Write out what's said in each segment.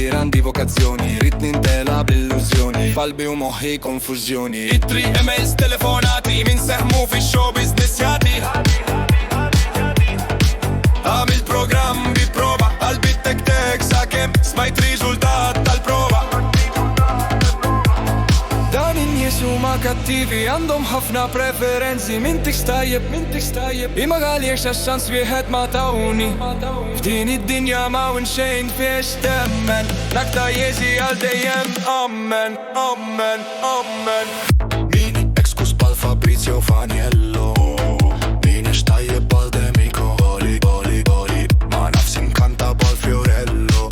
grandi vokazzjoni, ritni intela b'illużjoni, falbi u moħħi konfużjoni. Itri, emails, telefonati, min seħmu fi show business jati. Għamil program bi prova, qalbi tek sakem smajt riżultat tal-prova. Dan in-nies huma kattivi, għandhom ħafna preferenzi. Mintix tajjeb, imma għaliex għax-xans wieħed ma tawni. F'din id-dinja ma xejn fiex temmen, nakta jezi għal dejjem, amen, amen, amen. Min ekskus pal Fabrizio Faniello, min tajjeb pal Demico Oli, ma nafsin kanta pal Fiorello,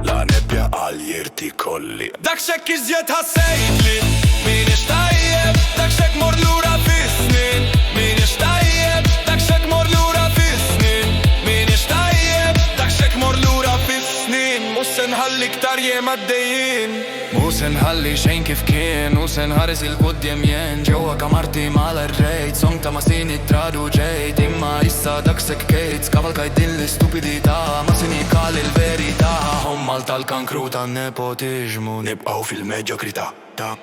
la nebbja għal jirti kolli. Dak xek iżjed ħassejtli, min tajjeb, dak xek mor lura fis-snin. Min tajjeb, dak xek mor lura fis-snin. Min tajjeb, dak xek mor lura fis-snin. Mus nħalli ktar jem għaddejjin, Mus nħalli xejn kif kien, u nħares il-qudiem jen. Ġewwa kamarti mal-rejt, song ta' masini tradu ġejt. Imma issa dak sekkejt, skavalkajt din l-istupidità, ma sinikal il-verità. Hommal tal-kankru tan-nepotiżmu, Nibqaw fil-medjokrità, ta.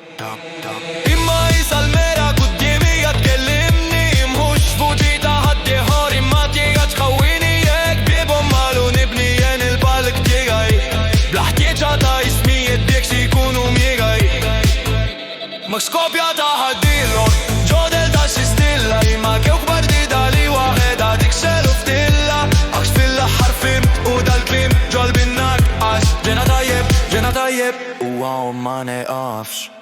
imma jisa l-mera quddiemi jatkellimni. Mhux fuġita ħaddi ħor imma tieqa tħawwini. Jek bibhom malu nibni jen il-balk tiegħi, bla ħtieġa ta' ismi jiddiek xi jkunu miegħi. Mak skopja ta' ħaddilhom, ġodel ta' xi stilla, imma kew partita li waħedha tiksel u ftilla. Għax fil-aħħar fimt u dal-klim ġolbin nar, għax ġena tajjeb, u għaw ma neqafx.